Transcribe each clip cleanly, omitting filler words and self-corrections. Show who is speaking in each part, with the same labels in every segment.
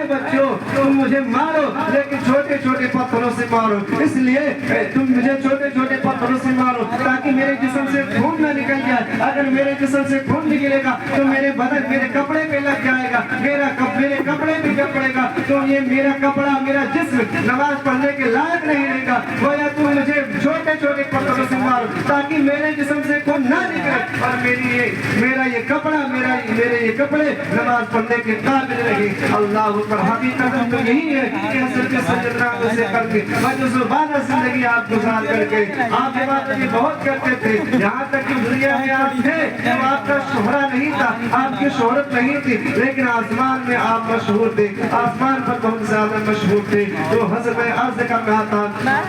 Speaker 1: بچوں تم مجھے مارو لیکن چھوٹے چھوٹے پتھروں سے مارو، اس لیے تم مجھے چھوٹے چھوٹے پتھروں سے مارو تاکہ میرے جسم سے خون نہ نکل جائے۔ اگر میرے جسم سے خون نکلے گا تو میرے بدن میرے کپڑے پہ لگ جائے گا، میرے کپڑے پہ جب پڑے گا تو یہ میرا کپڑا میرا جسم نماز پڑھنے کے لائق نہیں رہے گا۔ گویا تم مجھے چھوٹے چھوٹے پتھروں سے مارو تاکہ میرے جسم سے خون نہ نکلے اور میرا یہ کپڑا میرے یہ کپڑے نماز پڑھنے کے قابل رہے۔ اللہ پر حقیقت تو یہی ہے کہ حضرت سیدنا علیہ سے کر کے مجزوبانہ زندگی آپ گزار کر کے آپ عبادت بہت کرتے تھے، یہاں تک کہ دنیا میں آپ تھے جب آپ کا شہرہ نہیں تھا، آپ کی شہرت نہیں تھی، لیکن آسمان میں آپ مشہور تھے، آسمان پر بہت زیادہ مشہور تھے۔ تو حضرت عرض کرنا تھا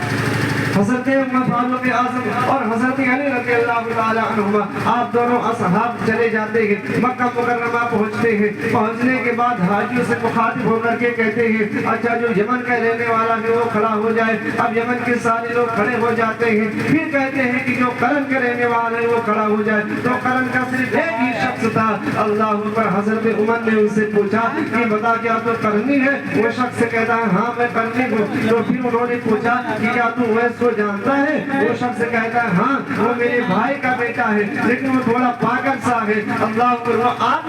Speaker 1: حضرت عمر فاروق اعظم اور حضرت علی رضی اللہ تعالی عنہما آپ دونوں اصحاب چلے جاتے ہیں، مکہ مکرمہ پہنچتے ہیں۔ پہنچنے کے بعد حاجیوں سے مخاطب ہو کر کے کہتے ہیں اچھا جو یمن کا رہنے والا ہے وہ کھڑا ہو جائے۔ اب یمن کے سارے لوگ کھڑے ہو جاتے ہیں، پھر کہتے ہیں کہ جو کرن کا رہنے والا ہے وہ کھڑا ہو جائے۔ تو کرن کا صرف ایک ہی شخص تھا۔ اللہ پر حضرت عمر نے ان سے پوچھا کہ بتا کیا تو کرنی ہے؟ وہ شخص کہتا ہے ہاں میں کرنی ہوں۔ تو پھر انہوں نے پوچھا کہ کیا تو ویس کو جانتا ہے؟ وہ شخص کہتا ہے ہاں وہ میرے بھائی کا بیٹا ہے لیکن وہ تھوڑا پاگل سا ہے۔ اللہ پر وہ آپ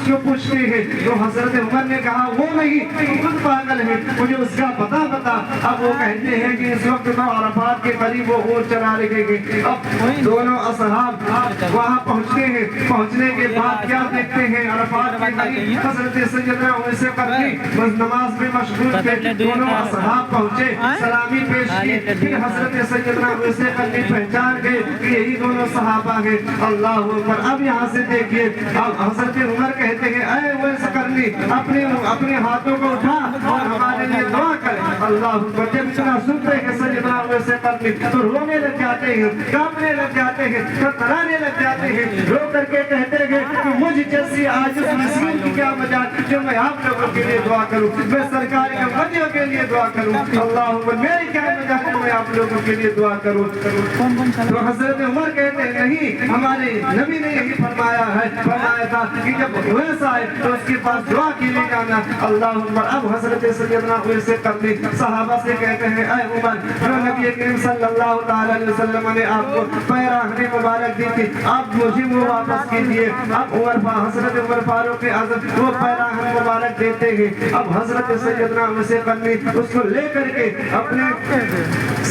Speaker 1: کیوں پوچھتے ہیں؟ تو حضرت عمر نے کہا وہ نہیں خود پاگل ہے، مجھے اس کا پتہ بتا۔ اب وہ کہتے ہیں کہ اس وقت تو عرفات کے قریب وہ اونٹ چرا رہے ہیں۔ اب دونوں اصحاب وہاں پہنچتے ہیں، پہنچنے کے بعد کیا دیکھتے ہیں عرفات کے قریب حضرت سیدنا اویس قرنی بس نماز میں مشغول تھے۔ دونوں اصحاب پہنچے، سلامی پیش کی، پھر حضرت سیدنا اویس قرنی پہچان گئے کہ یہی دونوں صحابہ ہیں۔ اللہ اکبر۔ اب یہاں سے دیکھیے اب حضرت عمر کہتے ہیں اے اویس قرنی اپنے ہاتھوں کو اٹھا اور ہمارے لیے دعا کر۔ اللہ اکبر۔ جب اتنا سنتے ہیں سیدنا اویس قرنی تو رونے لگ جاتے ہیں، کانپنے لگ جاتے ہیں، تھرتھرانے لگ جاتے ہیں، رو کر کے کہتے ہیں کہ مجھ جیسی عاجز مسکین کی کیا مجال جو میں آپ لوگوں کے لیے دعا کروں، میں سرکار کے ولیوں کے لیے دعا کروں۔ اللہ اکبر۔ میری کیا مجال جو میں آپ لوگوں کے لیے دعا کروں۔ تو حضرت عمر کہتے ہیں نہیں ہمارے نبی نے یہی فرمایا تھا کہ جب اویس آئے تو اس کے پاس دعا کے لیے جانا۔ اللہ اکبر۔ اب حضرت سیدنا اویس قرنی صحابہ سے کہتے ہیں اے عمر جو نبی کریم صلی اللہ تعالی علیہ وسلم نے آپ کو پیراہن مبارک دی تھی آپ مجھے وہ واپس کیجیے۔ اب حضرت عمر فاروق اعظم وہ پیراہن مبارک دیتے ہیں۔ اب حضرت سیدنا اویس قرنی اس کو لے کر کے اپنے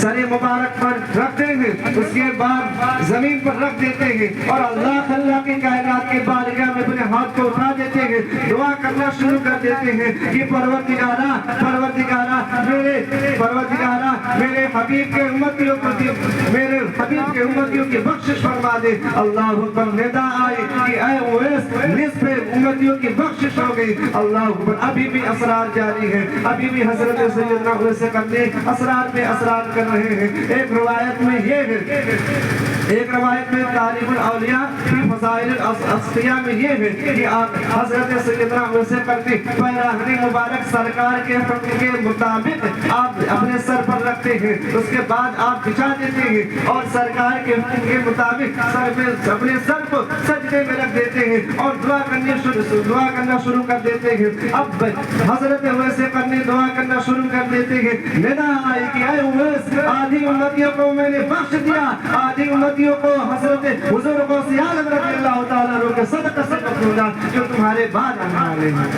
Speaker 1: سر مبارک پر رکھتے ہیں، اس کے بعد زمین پر رکھ دیتے ہیں اور اللہ کی کائنات کے بارگاہ میں اپنے ہاتھ کو اٹھا دیتے ہیں، دعا کرنا شروع کر دیتے ہیں کہ پروردگارہ میرے حبیب کے امتیوں کی بخشش فرما دے۔ اللہ اکبر۔ ندا آئی کہ اے اویس نصف امتیوں کی بخشش ہو گئی۔ اللہ اکبر۔ ابھی بھی اسرار جاری ہے، ابھی بھی حضرت سیدنا اویس قرنی اسرار پہ اسرار کر رہے ہیں۔ ایک روایت میں یہ ہے تعریف الاولیاء فی فضائل الاصفیاء میں یہ ہے کہ آپ حضرت سیدنا اویس قرنی پیراہن مبارک سرکار کے حکم کے مطابق آپ اپنے سر پر رکھتے ہیں، اس کے بعد آپ بچھا دیتے ہیں اور سرکار کے حکم کے مطابق اپنے سر کو سجدے میں رکھ دیتے ہیں اور دعا کرنا شروع کر دیتے ہیں۔ اب حضرت اویس قرنی دعا کرنا شروع کر دیتے ہیں۔ ندا آئی کہ اے اویس آدھی امتیوں کو میں نے بخش دیا، آدھی امتیوں کو حضرت حضور غوث اعظم رضی اللہ تعالیٰ عنہ کے صدقہ سے مقبولا جو تمہارے بعد آنے والے ہیں۔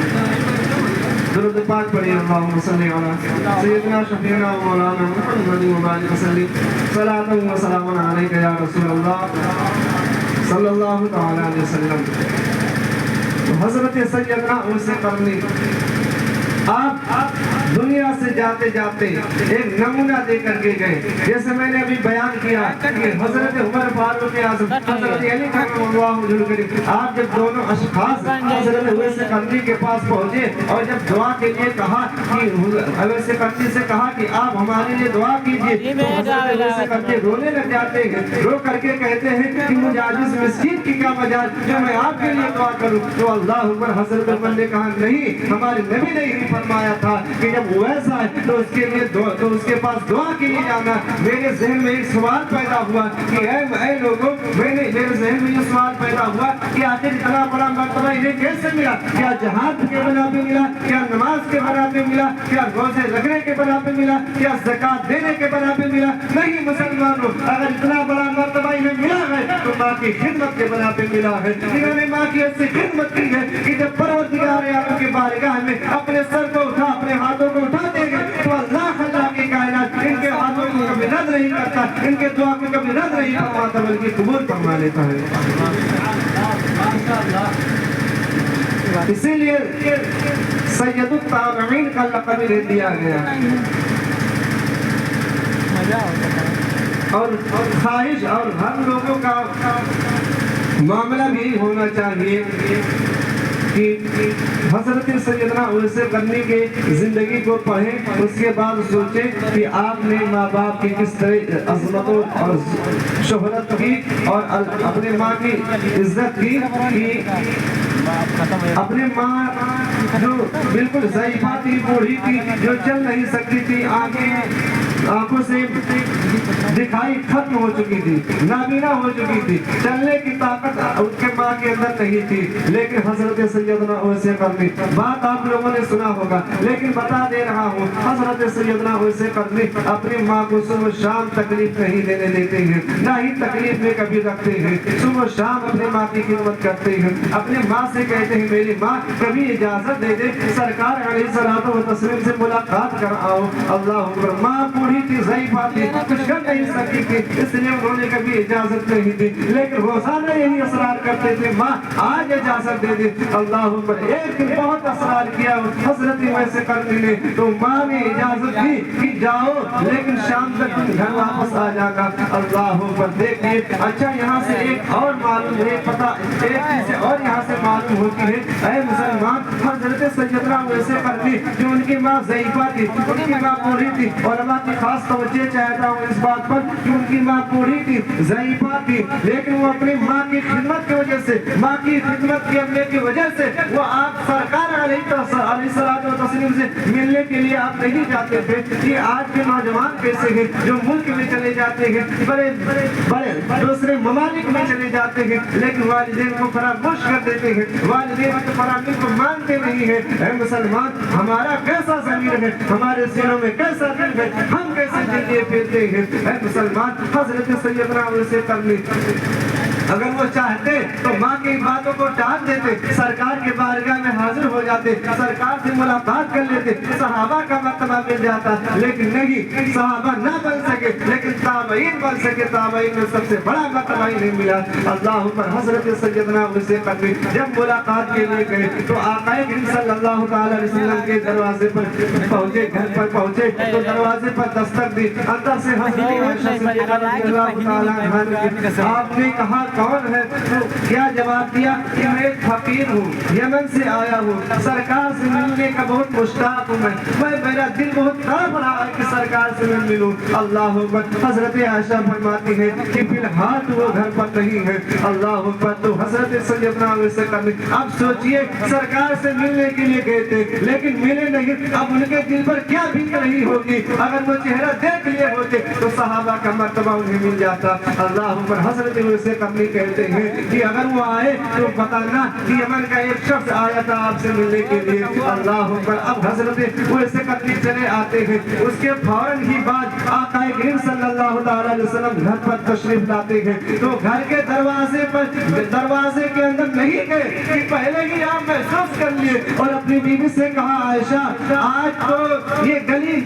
Speaker 1: درود پاک پڑھیے اللہم صلی علی سیدنا شفیعنا و مولانا محمد مبارک وسلم صلاۃ و سلام علیک یا رسول اللہ صلی اللہ تعالی علیہ وسلم۔ حضرت سیدنا اویس قرنی آپ دنیا سے جاتے جاتے ایک نمونہ دے کر کے گئے، جیسے میں نے ابھی بیان کیا کہ حضرت عمر فاروق اعظم حضرت علی کرم اللہ وجہ کریم آپ جب دونوں اشخاص حضرت اویس قرنی کے پاس پہنچے اور جب دعا کے لیے کہا کہ اویس قرنی سے کہا کہ آپ ہمارے لیے دعا کیجیے تو حضرت اویس قرنی رونے لگ جاتے ہیں، رو کر کے کہتے ہیں کہ مجھے عاجز مسکین کی کیا مجال جو میں آپ کے لیے دعا کروں۔ تو اللہ اکبر۔ حضرت عمر نے کہا نہیں ہمارے نبی نے یہی فرمایا تھا کہ جب ویسا ہے تو اس کے لیے تو اس کے پاس دعا کے لیے جانا. میرے ذہن میں ایک سوال پیدا ہوا کہ اے لوگوں، میرے ذہن میں یہ سوال پیدا ہوا کہ آخر اتنا بڑا مرتبہ انہیں کیسے ملا؟ کیا جہاد کے بنا پہ ملا؟ کیا نماز کے بنا پہ ملا؟ کیا روزے رکھنے کے بنا پہ ملا؟ کیا زکات دینے کے بنا پہ ملا؟ نہیں مسلمانوں، اگر اتنا بڑا مرتبہ انہیں ملا ہے تو ماں کی خدمت کے بنا پہ ملا ہے. انہوں نے ماں کی ایسی خدمت کی ہے کہ جب پروردگار عالم کی بارگاہ میں اپنے سر کو اٹھا، اپنے ہاتھوں کو اٹھا دیں گے تو اللہ کی کائنات ان کے ہاتھوں کو کبھی رد نہیں کرتا، ان کے دعا کو کبھی رد نہیں فرماتا بلکہ قبول فرما لیتا ہے. اسی لیے سید التابعین کا لقب دے دیا گیا. اور خواہش اور ہم لوگوں کا معاملہ بھی ہونا چاہیے کہ حضرت سیدنا اویس قرنی کے زندگی کو پڑھیں، اس کے بعد سوچیں کہ آپ نے ماں باپ کی کس طرح عظمتوں اور شہرت کی اور اپنے ماں کی عزت کی. اپنے ماں جو بالکل ضعیفہ تھی، بوڑھی تھی، جو چل نہیں سکتی تھی، آنکھوں سے دکھائی ختم ہو چکی تھی، نابینا ہو چکی تھی، چلنے کی طاقت ان کے ماں کے اندر نہیں تھی. لیکن حضرت سیدنا اویس قرنی، بات آپ لوگوں نے سنا ہوگا لیکن بتا دے رہا ہوں، حضرت سیدنا اویس قرنی اپنی ماں کو صبح شام تکلیف نہیں دینے دیتے ہیں، نہ ہی تکلیف میں کبھی رکھتے ہیں. صبح شام اپنی ماں کی خدمت کرتے ہیں، اپنی ماں سے کہتے ہیں میری ماں کبھی اجازت دے دے سرکار علیہ الصلوۃ والتسلیم سے ملاقات کر آؤ. اللہ اکبر. ماں بوڑھی تھی، ضعیفہ تھی، کچھ کر نہیں سکتی تھی، اس لیے انہوں نے کبھی اجازت نہیں دی، لیکن روزانہ یہی اصرار کرتے تھے ماں آج اجازت دے دے. اللہ اکبر. ایک دن بہت اصرار کیا حضرت اویس قرنی نے تو ماں نے اجازت دی کہ جاؤ لیکن شام تک تم گھر واپس آ جانا. اللہ اکبر. دیکھیے اچھا یہاں سے ایک اور معلوم ہے، پتہ ایک چیز اور یہاں سے معلوم ہوتی ہے. اے مسلمان، حضرت سیدنا اویس قرنی جو ان کی ماں ضعیفہ تھی، ان کی ماں بوڑھی تھی، علماء کی خاص توجہ چاہتا ہوں اس بات پر کہ ان کی ماں بوڑھی تھی، ضعیفہ تھی، لیکن وہ اپنی ماں کی خدمت کی وجہ سے، ماں کی خدمت کرنے کی وجہ سے وہ آپ سرکار علیہ الصلوۃ والتسلیم سے ملنے کے لیے آپ نہیں جاتے تھے. یہ آج کے نوجوان کیسے ہیں جو ملک میں چلے جاتے ہیں، بڑے دوسرے ممالک میں چلے جاتے ہیں لیکن والدین کو فراموش کر دیتے ہیں، والدین کے فرامین کو مانتے نہیں ہیں. اے مسلمان، ہمارا کیسا ضمیر ہے، ہمارے سینوں میں کیسا دل ہے، ہم کیسے دل لیے پھرتے ہیں. اے مسلمان، حضرت سیدنا اویس قرنی اگر وہ چاہتے تو ماں کی باتوں کو ٹال دیتے، سرکار کے بارگاہ میں حاضر ہو جاتے، سرکار سے ملاقات کر لیتے، صحابہ کا مرتبہ مل جاتا. لیکن نہیں، صحابہ نہ بن سکے لیکن تابعین بن سکے. تابعین میں سب سے بڑا مرتبہ انہیں ملا. اللہ پر حضرت سیدنا اویس قرنی جب ملاقات کے لیے گئے تو آقا کریم صلی اللہ تعالی علیہ وسلم کے دروازے پر پہنچے، گھر پر پہنچے تو دروازے پر دستک دی. اندر سے حضرت عائشہ صدیقہ رضی اللہ تعالی عنہا نے آپ نے کہا کون ہے؟ تو کیا جواب دیا کہ میں ایک فقیر ہوں، یمن سے آیا ہوں، سرکار سے ملنے کا بہت مشتاق ہوں. میں میرا دل بہت تڑپ رہا ہے کہ سرکار سے میں ملوں. اللہ اکبر. حضرت عائشہ فرماتی ہے کہ فی الحال وہ گھر پر نہیں ہے. اللہ اکبر. تو حضرت سیدنا اویس قرنی اب سوچئے سرکار سے ملنے کے لیے گئے تھے لیکن ملے نہیں. اب ان کے دل پر کیا بیت رہی ہوگی؟ اگر وہ چہرہ دیکھ لیے ہوتے تو صحابہ کا مرتبہ انہیں مل جاتا. اللہ اکبر. حضرت اویس قرنی کہتے ہیں کہ اگر وہ آئے تو بتانا کہ یمن کا ایک شخص آیا تھا آپ سے ملنے کے لیے. اللہ اکبر. اب حضرت اویس قرنی چلے آتے ہیں، اس کے فوراً ہی بعد آقا کریم صلی اللہ تعالی علیہ وسلم گھر پر تشریف لاتے ہیں تو گھر کے دروازے کے اندر نہیں گئے کہ پہلے ہی آپ محسوس کر لیے اور اپنی بیوی سے کہا عائشہ آج تو یہ گلی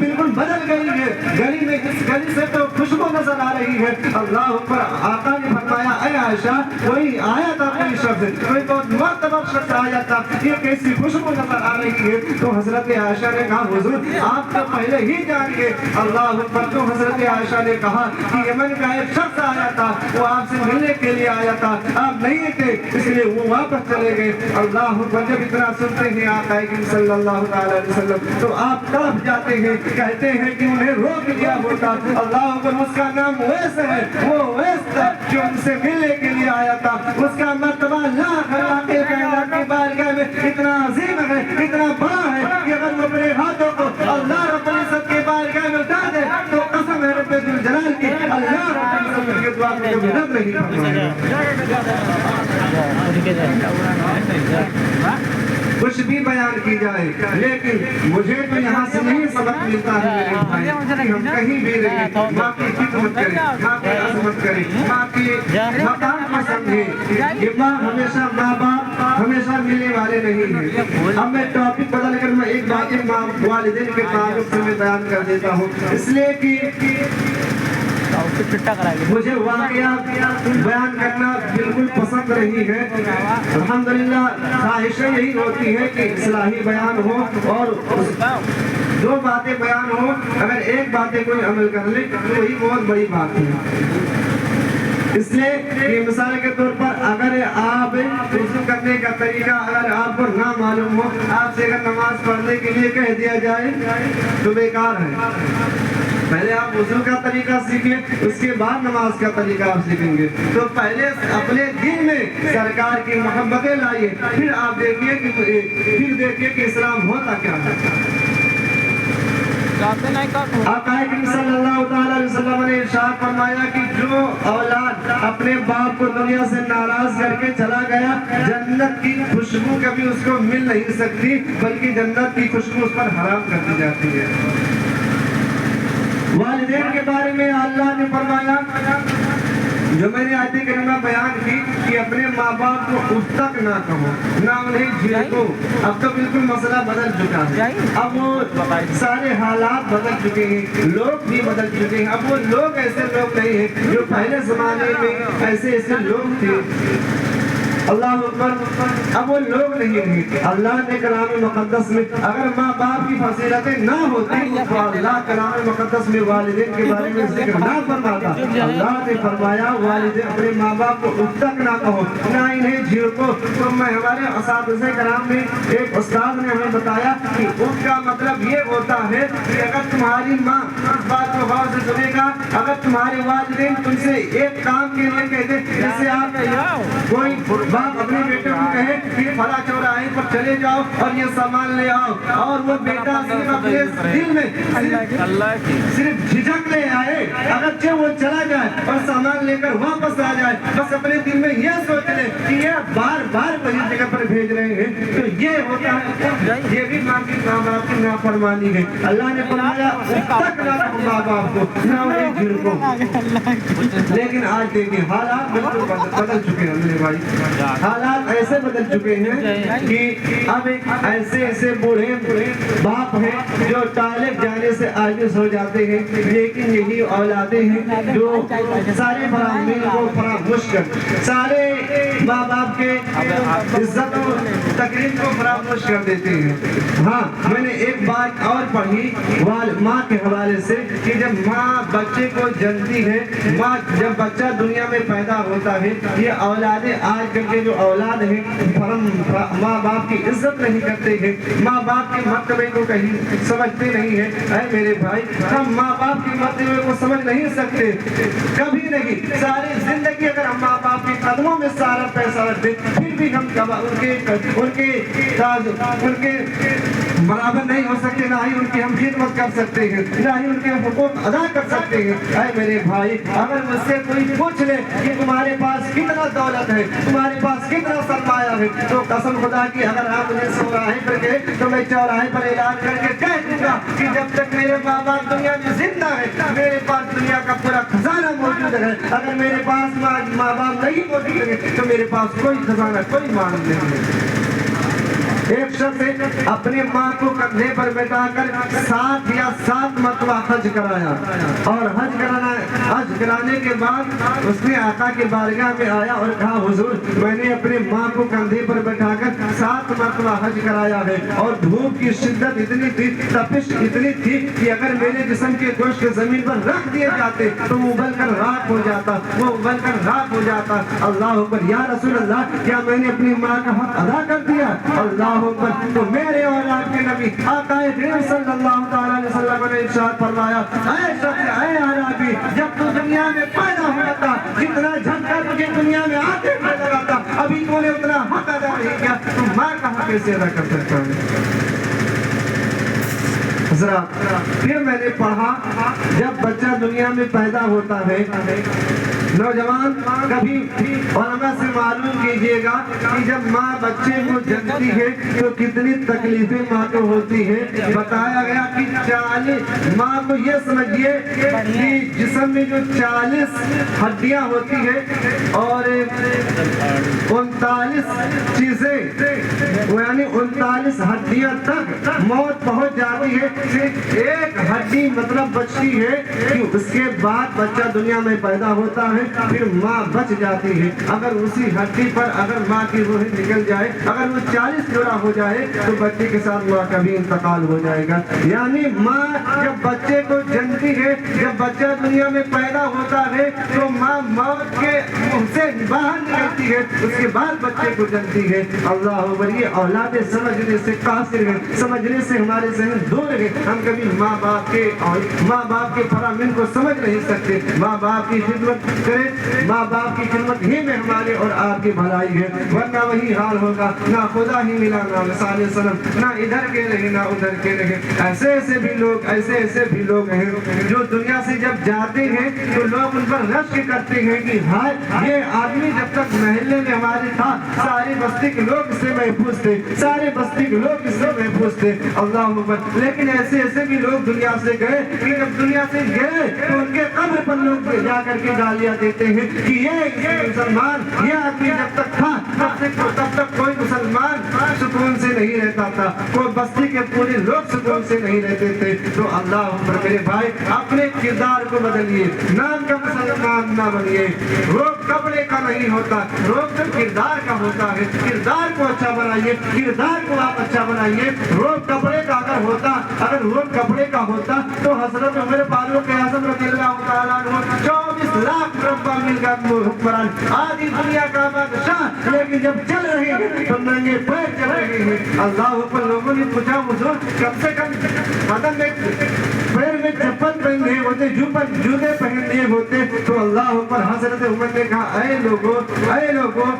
Speaker 1: بالکل بدل گئی ہے، گلی میں اس گلی سے تو خوشبو نظر آ رہی ہے. اللہ اوپر. آقا نے فرمایا اے عائشہ کوئی آیا تھا، کوئی شخص، کوئی بہت معتبر شخص آیا تھا، یہ کیسی خوشبو نظر آ رہی ہے؟ تو حضرت عائشہ نے کہا حضور آپ تو پہلے ہی جان گئے. اللہ اکبر. تو حضرت عائشہ نے کہا کہ یمن کا ایک شخص آیا تھا، وہ آپ سے ملنے کے لیے آیا تھا، آپ نہیں تھے اس لیے وہ واپس چلے گئے. اللہ اکبر. جب اتنا سنتے ہیں آقا کریم صلی اللہ علیہ وسلم تو آپ تڑپ جاتے ہیں، کہتے ہیں کہ انہیں روک لیا ہوتا. اللہ اکبر. اس کا نام اویس ہے، وہ اویس تھا جو ان سے ملنے کے لیے آیا تھا. اس کا مرتبہ لاکھ اللہ کے کائنات کی بارگاہ میں اتنا عظیم ہے، اتنا بڑا ہے کہ اگر وہ اپنے ہاتھوں کو اللہ رب العزت کے بارگاہ میں اٹھا دے تو قسم ہے رب ذوالجلال کی اللہ رب العزت کے دعا کو کبھی رد نہیں فرمائے گا۔ کچھ بھی بیان کی جائے لیکن مجھے تو یہاں سے نہیں سبق ملتا ہے میرے بھائی کہ ہم کہیں بھی رہیں ماں کی خدمت کریں، ماں کی عظمت کریں، ماں کے مقام کو سمجھیں۔ یہ ماں ہمیشہ ماں باپ ہمیشہ ملنے والے نہیں ہیں۔ اب میں ٹاپک بدل کر میں ایک بات والدین کے تعلق سے میں بیان کر دیتا ہوں، اس لیے کہ مجھے واقعہ بیان کرنا بالکل پسند نہیں ہے۔ الحمدللہ خواہشیں یہی ہوتی ہے کہ اصلاحی بیان ہو اور دو باتیں بیان ہو، اگر ایک باتیں کوئی عمل کر لے تو وہی بہت بڑی بات ہے۔ اس لیے کہ مثال کے طور پر اگر آپ وضو کرنے کا طریقہ اگر آپ کو نہ معلوم ہو، آپ سے اگر نماز پڑھنے کے لیے کہہ دیا جائے تو بیکار ہے۔ پہلے آپ وضو کا طریقہ سیکھیں، اس کے بعد نماز کا طریقہ آپ سیکھیں گے۔ تو پہلے اپنے دل میں سرکار کی محبتیں لائیے، پھر آپ دیکھیے کہ اسلام ہوتا کیا ہے۔ آقا کریم صلی اللہ علیہ وسلم نے ارشاد فرمایا کہ جو اولاد اپنے باپ کو دنیا سے ناراض کر کے چلا گیا، جنت کی خوشبو کبھی اس کو مل نہیں سکتی، بلکہ جنت کی خوشبو اس پر حرام کر دی جاتی ہے۔ والدین کے بارے میں اللہ نے فرمایا، جو میں نے آیت کریمہ بیان کی کہ اپنے ماں باپ کو اف تک نہ کہو، نہ انہیں جھڑکو۔ اب تو بالکل مسئلہ بدل چکا ہے، اب وہ سارے حالات بدل چکے ہیں، لوگ بھی بدل چکے ہیں۔ اب وہ لوگ ایسے لوگ نہیں ہیں جو پہلے زمانے میں ایسے لوگ تھے۔ اللہ اکبر، اب وہ لوگ نہیں رہے۔ اللہ نے کلام مقدس میں اگر ماں باپ کی فضیلتیں نہ ہوتی تو اللہ کلام مقدس میں والدین کے بارے میں ذکر نہ فرماتا۔ اللہ نے فرمایا والدین اپنے ماں باپ کو اف تک نہ کہو، نہ انہیں جھڑکو۔ تو میں ہمارے اساتذہ کرام نے ایک استاد نے ہمیں بتایا کہ اف کا مطلب یہ ہوتا ہے کہ اگر تمہاری ماں اس بات کو غور سے سنے گا، اگر تمہارے والدین تم سے ایک کام کے لیے کہتے، جیسے آپ کوئی باپ اپنے بیٹے کو کہے کہ فلاں چوراہے پر چلے جاؤ اور یہ سامان لے آؤ، اور وہ بیٹا صرف اپنے دل میں صرف جھجک لے آئے، اگرچہ وہ چلا جائے اور سامان لے کر واپس آ جائے، بس اپنے دل میں یہ سوچ لے کہ یہ بار بار وہی جگہ پر بھیج رہے ہیں، تو یہ ہوتا ہے، یہ بھی ماں باپ کی نافرمانی ہے۔ اللہ نے فرمایا تک نہ کہو ماں باپ کو، نہ انہیں جھڑکو۔ لیکن آج دیکھیں حالات بالکل بدل چکے ہیں میرے بھائی، حالات ایسے بدل چکے ہیں کہ اب ایسے بوڑھے باپ ہیں جو ٹوائلٹ جانے سے عاجز ہو جاتے ہیں، لیکن یہی اولادیں ہیں جو سارے فرامین کو فراموش کر، سارے ماں باپ کے عزت و تقریب کو فراموش کر دیتے ہیں۔ ہاں میں نے ایک بات اور پڑھی ماں کے حوالے سے کہ جب ماں بچے کو جنتی ہے، ماں جب بچہ دنیا میں پیدا ہوتا ہے، یہ اولادیں آج کل کے جو اولاد ہیں ماں باپ کی عزت نہیں کرتے ہیں، ماں باپ کے مرتبے کو کہیں سمجھتے نہیں ہیں۔ اے میرے بھائی، ہم ماں باپ کے مرتبے کو سمجھ نہیں سکتے، کبھی نہیں۔ ساری زندگی اگر ہم ماں باپ کے قدموں میں سارا پیسہ رکھ دیں، پھر بھی ہم ان کے برابر نہیں ہو سکتے، نہ ہی ان کی ہم خدمت کر سکتے ہیں، نہ ہی ان کے حقوق ادا کر سکتے ہیں۔ اے میرے بھائی، اگر مجھ سے کوئی پوچھ لے کہ تمہارے پاس کتنا دولت ہے، تمہارے پاس کتنا سرمایہ ہے، تو قسم خدا کی اگر آپ مجھے چوراہے پر گئے تو میں چوراہے پر اعلان کر کے کہہ دوں گا کہ جب تک میرے ماں باپ دنیا میں زندہ ہے، میرے پاس دنیا کا پورا خزانہ موجود ہے۔ اگر میرے پاس ماں باپ نہیں موجود ہے تو میرے پاس کوئی خزانہ، کوئی مال نہیں ہے۔ ایک شخص اپنی ماں کو کندھے پر بیٹھا کر 7 مرتبہ حج کرایا، اور حج کرانے کے بعد اس نے آقا کے بارگاہ میں آیا اور کہا حضور میں نے اپنی ماں کو کندھے پر بیٹھا کر 7 مرتبہ حج کرایا ہے، اور دھوپ کی شدت اتنی تھی، تپش اتنی تھی کہ اگر میرے جسم کے گوشت زمین پر رکھ دیے جاتے تو وہ ابل کر راکھ ہو جاتا۔ اللہ اکبر، یا رسول اللہ کیا میں نے اپنی ماں کا حق ادا کر دیا؟ اللہ اکبر۔ تو میرے اور آپ کے نبی آقا کریم صلی اللہ علیہ وسلم نے ارشاد فرمایا، اے شخص، اے عربی، جب تو دنیا میں پیدا ہوا تھا جتنا جھٹکا تجھے دنیا میں آتے ہوئے لگا تھا، ابھی تو نے اتنا حق ادا نہیں کیا، تو ماں کا حق کیسے ادا کر سکتا ہے؟ حضرات پھر میں نے پڑھا جب بچہ دنیا میں پیدا ہوتا ہے، نوجوان کبھی علماء سے معلوم کیجئے گا کہ جب ماں بچے کو جنتی ہے تو کتنی تکلیفیں ماں کو ہوتی ہے۔ بتایا گیا کہ 40 ماں کو یہ سمجھیے کہ جسم میں جو 40 ہڈیاں ہوتی ہیں اور 39 چیزیں یعنی 39 ہڈیاں تک موت پہنچ جاتی ہے، صرف ایک ہڈی مطلب بچتی ہے کہ اس کے بعد بچہ دنیا میں پیدا ہوتا ہے، پھر ماں بچ جاتی ہے۔ اگر اسی ہڈی پر اگر ماں کی روح نکل جائے، اگر وہ 40 جوڑا ہو جائے تو بچے کے ساتھ ماں کا بھی انتقال ہو جائے گا۔ یعنی ماں جب بچے کو جنتی ہے، جب بچہ دنیا میں پیدا ہوتا ہے تو ماں موت کے منہ سے باہر نکلتی ہے، اس کے بعد بچے کو جنتی ہے۔ اللہ اکبر، یہ اولاد سمجھنے سے قاصر ہے، سمجھنے سے ہمارے ذہن دور ہے۔ ہم کبھی ماں باپ کے فرامین کو سمجھ نہیں سکتے۔ ماں باپ کی خدمت کرے، ماں باپ کی خدمت ہی میں ہمارے اور آپ کی بھلائی ہے، ورنہ وہی حال ہوگا، نہ خدا ہی ملا نہ مثال سلم، نہ ادھر کے رہے نہ ادھر کے رہے۔ ایسے ایسے بھی لوگ ہیں جو دنیا سے جب جاتے ہیں تو لوگ ان پر رشک کرتے ہیں کہ ہائے یہ آدمی جب تک محلے میں ہمارے تھا سارے بستی کے لوگ اس سے محفوظ تھے، سارے بستی کے لوگ اس سے محفوظ تھے۔ اللہ اکبر، لیکن ایسے بھی لوگ دنیا سے گئے کہ جب دنیا سے گئے تو ان کے قبر پر لوگ جا کر کے گالیاں دیتے ہیں کہ یہ مسلمان، یہ آدمی جب تک تھا تب تک کوئی مسلمان سکون سے نہیں رہتا تھا، کوئی بستی کے پورے لوگ سکون سے نہیں رہتے تھے۔ تو اللہ اکبر میرے بھائی، اپنے کردار کو بدلیے، نام کا مسلمان نہ بنیے۔ روب کپڑے کا نہیں ہوتا، روب تو کردار کا ہوتا ہے۔ کردار کو اچھا بنائیے، کردار کو آپ اچھا بنائیے۔ روب کپڑے کا اگر روب کپڑے کا ہوتا تو حضرت عمر فاروق اعظم رضی اللہ تعالیٰ عنہ 24 لاکھ مربع میل کا حکمران، آدھی دنیا کا بادشاہ، لیکن جب چل رہے ہیں تو ننگے پیر چل رہے ہیں۔ اللہ اکبر، لوگوں نے پوچھا حضور کم سے کم قدم میں پیر میں چپل پہنے ہوتے، جوتے پہنے ہوتے، تو اللہ اکبر حضرت عمر نے کہا اے لوگوں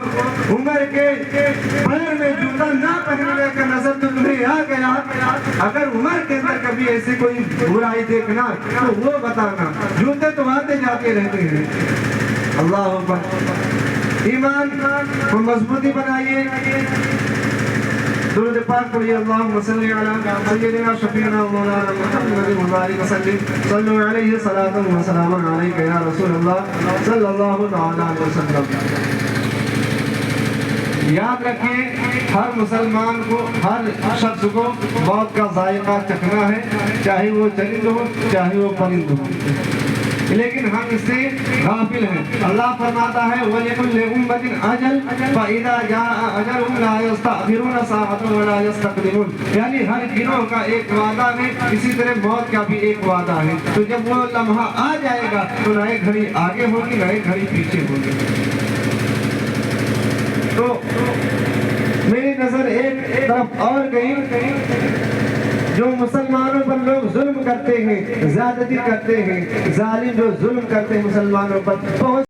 Speaker 1: عمر کے پیر میں جوتا نہ پہننے کا نظر تو تمہیں آ گیا، اگر عمر کے اندر کبھی ایسی کوئی برائی دیکھنا تو وہ بتانا، جوتے تو آتے جاتے رہتے ہیں۔ اللہ اکبر، ایمان کو مضبوطی بنائیے، درود پاک پڑھیے، اللہم صلی علی سیدنا شفیعنا مولانا محمد مبارک وسلم، صلو علیہ صلاۃ و سلام علیک یا رسول اللہ صلی اللہ علیہ وسلم۔ یاد رکھیں، ہر مسلمان کو، ہر شخص کو موت کا ذائقہ چکھنا ہے، چاہے وہ چرند ہو چاہے وہ پرند ہو، لیکن ہم اس سے غافل ہیں۔ اللہ فرماتا ہے وَلِكُلِّ أُمَّةٍ أَجَلٌ فَإِذَا جَاءَ أَجَلُهُمْ لَا يَسْتَأْخِرُونَ سَاعَةً وَلَا يَسْتَقْدِمُونَ، یعنی ہر گروہ کا ایک وعدہ ہے، اسی طرح موت کا بھی ایک وعدہ ہے۔ تو جب وہ لمحہ آ جائے گا تو نہ ایک گھڑی آگے ہوگی نہ ایک گھڑی پیچھے ہوگی۔ تو میری نظر ایک طرف اور گئی، جو مسلمانوں پر لوگ ظلم کرتے ہیں، زیادتی کرتے ہیں، ظالم جو ظلم کرتے ہیں مسلمانوں پر،